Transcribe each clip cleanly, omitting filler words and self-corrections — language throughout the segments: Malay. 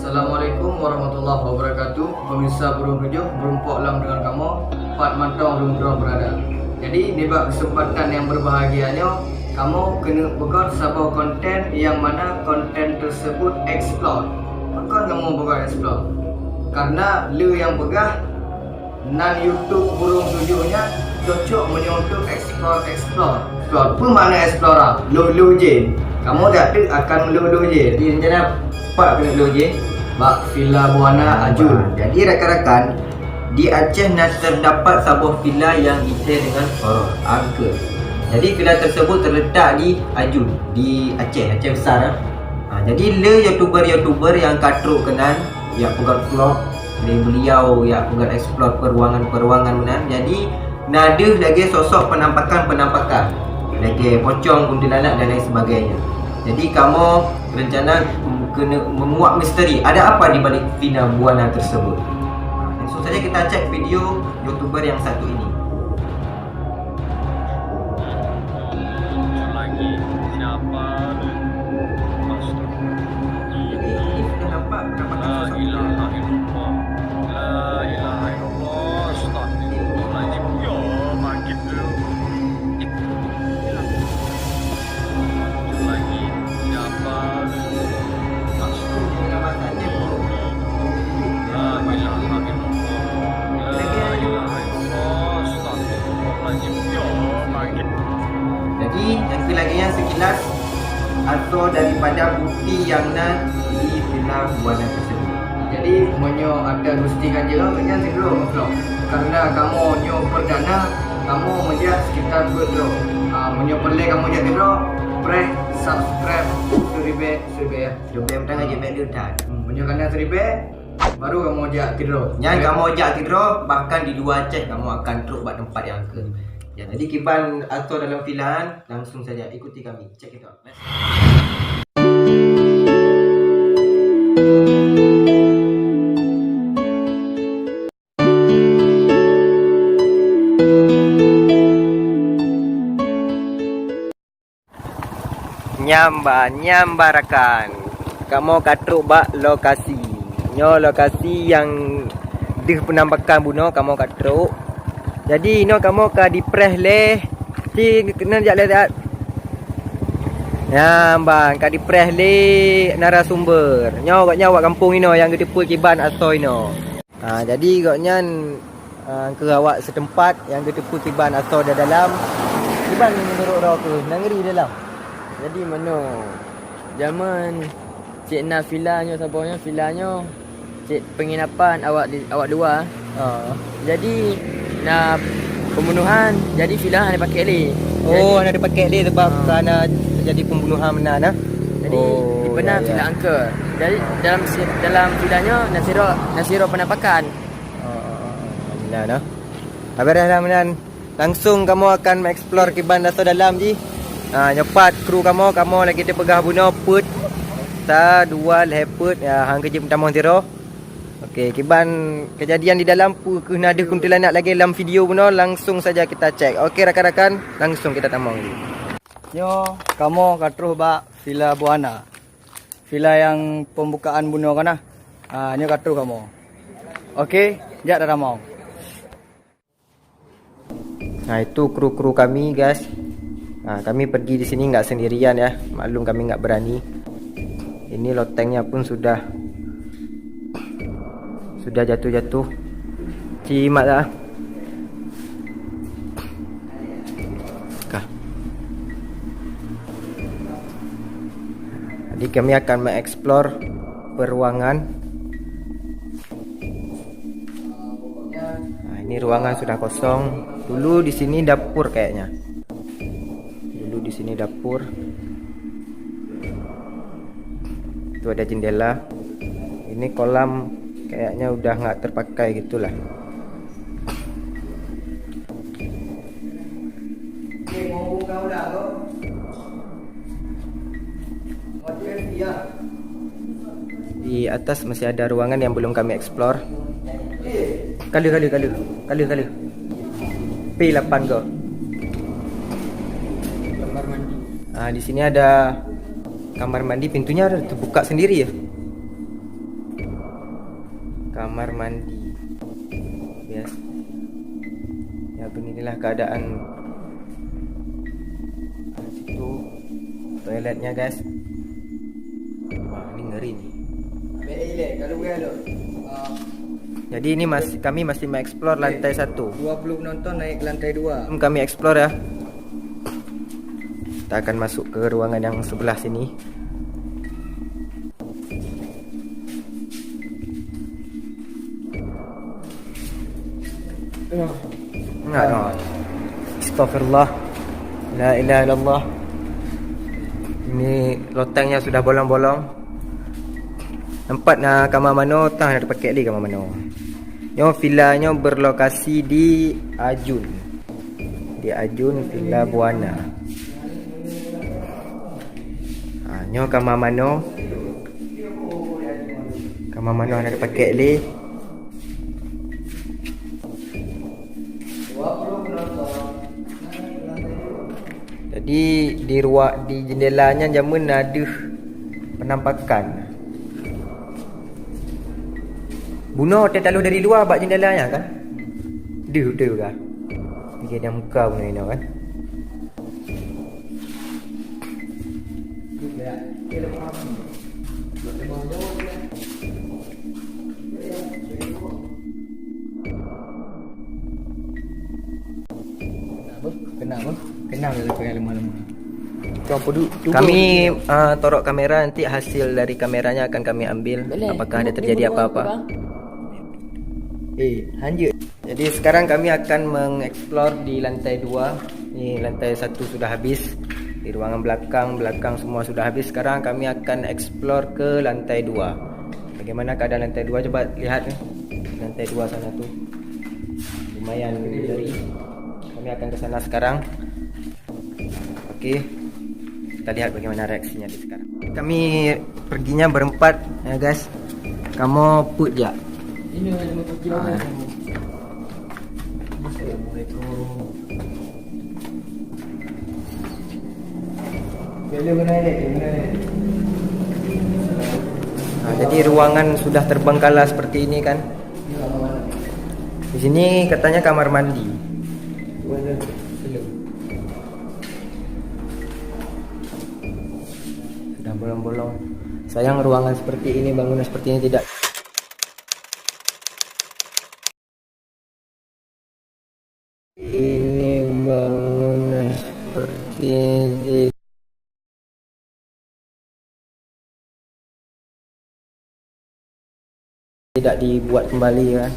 Assalamualaikum warahmatullahi wabarakatuh. Pemirsa Burung Tujuh, berumpuk lam dengan kamu Fat Mantong Rumdrom berada. Jadi di kesempatan yang berbahagianya, kamu kena pegang sebuah konten yang mana konten tersebut explore. Maka kamu pegang explore. Karena lu yang pegang nan YouTube Burung Tujuhnya cocok menyontok explore. Explore apa mana explore? Lu je. Kamu tak akan lu je. Di rencana pak kena lu je. Bak Villa Buana Ajun. Jadi rakan-rakan, di Aceh terdapat sebuah villa yang detail dengan angka. Jadi villa tersebut terletak di Ajun, di Aceh besar. Jadi le YouTuber yang katruk kenan, ya pegang vlog dari beliau, ya pegang explore peruangan menan. Jadi nada lagi sosok penampakan, lagi pocong, kuntilanak dan lain sebagainya. Jadi kamu rencana kena memuat misteri ada apa di balik Villa Buana tersebut. Langsung saja kita cek video YouTuber yang satu ini. Lagi siapa maksud Jadi ini sudah nampak penampakan la sosok. ilaha illallah, la ilaha illallah, astagfirullahaladzim. Ya makin dulu lagi siapa maksud Penampakannya buruk. la ilaha illallah, la ilaha illallah, astagfirullahaladzim. Ya makin Jadi yang lagi sekilas atau daripada bukti yang nak di Villa Buana tersebut. Jadi monyo ada gustikan je lah kan segera vlog. Karena kamu nyo perdana, kamu menjak sekitar berdua. Monyo perle kamu jak segera press subscribe seribe ya. Coba yang tangan je baik dia dah. Monyo kena seribe baru kamu jak tidur. Yang kamu jak tidur bahkan di luar Aceh kamu akan teruk buat tempat yang ke. Ya, jadi kiban atau dalam filahan langsung saja ikuti kami. Check it out. Let's go. Nyambarakan. Kamu katruk bak lokasi. Lokasi yang di penampakan bunuh kamu katruk. Jadi kamu ka di press leh. Ti kena lihat. Ya bang, ka di press leh narasumber. Gaknya kampung yang gede pul kiban aso jadi gaknya ke awak setempat yang gede pul kiban aso dah dalam. Kiban menurut ro ke nangri dalam. Jadi mana zaman cik nak vilanya sabahnya vilanya cik penginapan awak dua. Jadi nak pembunuhan jadi villa hanya pakai leh. Hanya dipakai leh sebab kerana terjadi pembunuhan benar. Jadi benar villa angka. Jadi dalam villanya Nasiro penampakan. Benar. Habis dah menan. Langsung kamu akan mengeksplor kiban dasar dalam ji. Nyepat kru kamu lagi dia pegah bunuh put. Dua leput hang kerja pertama Nasiro. Okey, kiban kejadian di dalam kena ada kuntilanak lagi dalam video pun langsung saja kita cek. Okey rakan-rakan, langsung kita tamang dulu. Kamu katruh bak Villa Buana. Villa yang pembukaan bunuh kan nyo katruh kamu. Okey, jak dah tamang. Itu kru-kru kami guys. Kami pergi di sini enggak sendirian ya. Maklum kami enggak berani. Ini lotengnya pun sudah jatuh. Cimat dah. Jadi kami akan mengeksplor peruangan. Ini ruangan sudah kosong. Dulu di sini dapur kayaknya. Itu ada jendela. Ini kolam kayaknya udah nggak terpakai gitulah. Di atas masih ada ruangan yang belum kami explore. Kali. P8 go. Kamar mandi. Di sini ada kamar mandi, pintunya ada terbuka sendiri ya. kamar mandi. Ya. Ya beginilah keadaan situ toiletnya guys. Wah, ini ngeri nih. Kalau gue ada Jadi ini kami masih mengeksplor lantai 1. 20 penonton naik ke lantai 2. Kami eksplor ya. Kita akan masuk ke ruangan yang sebelah sini. Enggak dong. Astagfirullah. La ilaha illallah. Ini lotengnya sudah bolong-bolong. Nampak nak kamar mano tang ada pakai lagi kamar mano. Nyo villanya berlokasi di Ajun. Di Ajun Villa Buana. Nyo kamar mano. Kamar mano ada pakai lagi. Jadi di jendelanya jamun ada penampakan. Bunuh hotel taluh dari luar bak jendelanya kan? Dia kan. Dia ada muka bunuh ini kan. Kenapa? Kenapa dia pakai lemah-lemah? Tu apa dulu? Kami torok kamera, nanti hasil dari kameranya akan kami ambil. Apakah ada terjadi apa-apa? Lanjut. Jadi sekarang kami akan mengeksplor di lantai 2. Ni lantai 1 sudah habis. Di ruangan belakang semua sudah habis. Sekarang kami akan eksplor ke lantai 2. Bagaimana keadaan lantai 2? Coba lihat ni. Lantai 2 sana tu. Lumayan dari. Kami akan ke sana sekarang. Okey. Kita lihat bagaimana reaksinya di sekarang. Kami perginya berempat ya guys. Kamu put je. Ini ada kecil orang. Assalamualaikum. Bila mana ni? Jadi ruangan sudah terbengkalai seperti ini kan. Di sini katanya kamar mandi. Sudah bolong-bolong. Sayang ruangan seperti ini, bangunan seperti ini tidak. Ini bangunan seperti ini tidak dibuat kembali kan.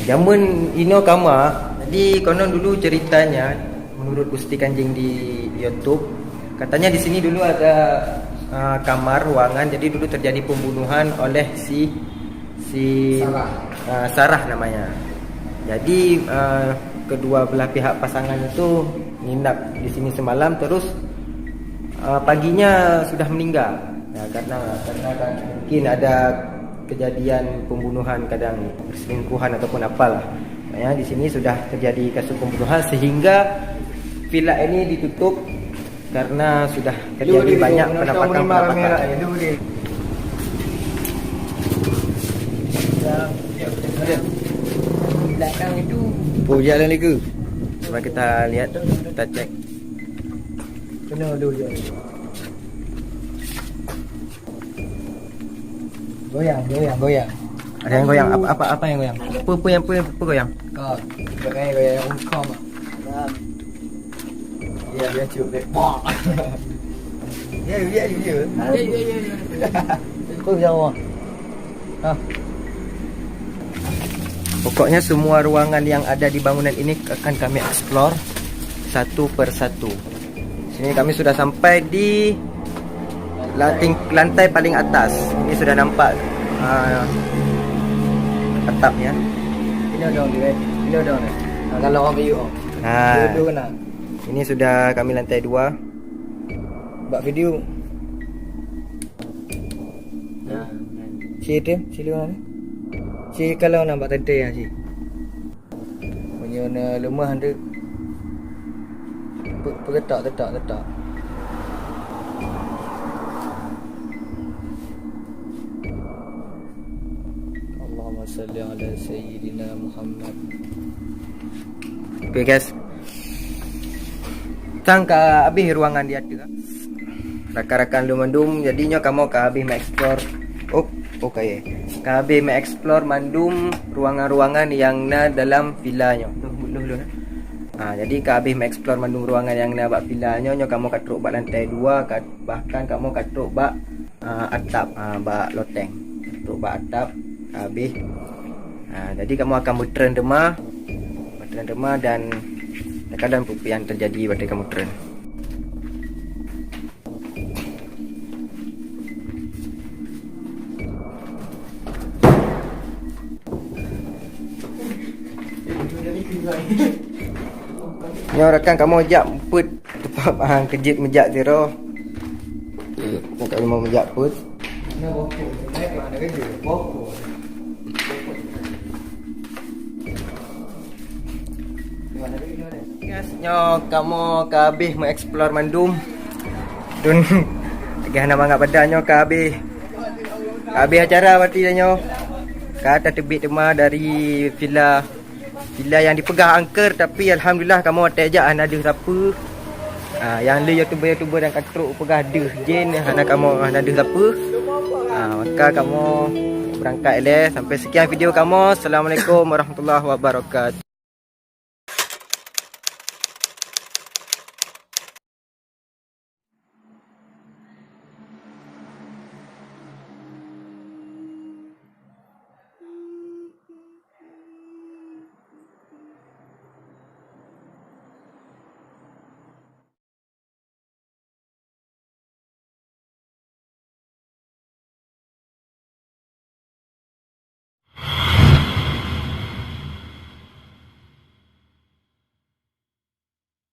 Jamun ino kamar. Jadi konon dulu ceritanya menurut Gusti Kanjeng di YouTube, katanya di sini dulu ada kamar ruangan. Jadi dulu terjadi pembunuhan oleh si Sarah namanya. Jadi kedua belah pihak pasangan itu nginap di sini semalam, terus paginya sudah meninggal. Ya, karena kan mungkin ada kejadian pembunuhan, kadang perselingkuhan ataupun apalah. Ya, di sini sudah terjadi kasus pembunuhan sehingga villa ini ditutup karena sudah terjadi banyak penampakan. Belakang itu jalan lagi. Coba kita lihat, kita cek. kena dulu je. Goyang. Ada yang goyang. Apa yang goyang? Apa goyang? Kau pakai goyang ungkam. Ya, dia cuba dek. Ya. Kau jawab. Pokoknya semua ruangan yang ada di bangunan ini akan kami eksplor satu per satu. Sini kami sudah sampai di lantai paling atas. Ini sudah nampak atapnya. Ini udah. Kalau orang view. Dua kena. Ini sudah kami lantai 2. Buat video. Nah, sila mana? Si kalau nampak tentai yang si. Punya lemah ada. Pegetak. salli ala sayyidina Muhammad. Okay guys, tang ka habis ruangan dia tu. Rakan-rakan lumandum, jadinya kamu ka habis mengeksplor. Okay. Ka habis mengeksplor mandum ruangan-ruangan yang na dalam villanya. Dulu. Jadi ka habis mengeksplor mandum ruangan yang na bak villanya, nyo kamu katruk bak lantai 2, bahkan kamu katruk bak atap, bak loteng. Katruk bak atap habis. Jadi kamu akan bertren demah dan kadang apa yang terjadi pada kamu tren. Nyo rakan kamu ajak put tempat kejit mejak zero. Tak mau mejak put. Mana boko? Saya mana kerja? Boko. Mana kerja ni? Guys, nyo kamu ka habis mengeksplor mandum. Dun gana banget badannya ka habis. Habis acara berarti nyo. Ka atas tebik demah dari villa yang dipegang angker, tapi alhamdulillah kamu tak ajak ada siapa. Yang le YouTuber dan katruk pegah ada jen anak kamu ada siapa. Maka kamu berangkat sampai sekian video kamu. Assalamualaikum warahmatullahi wabarakatuh.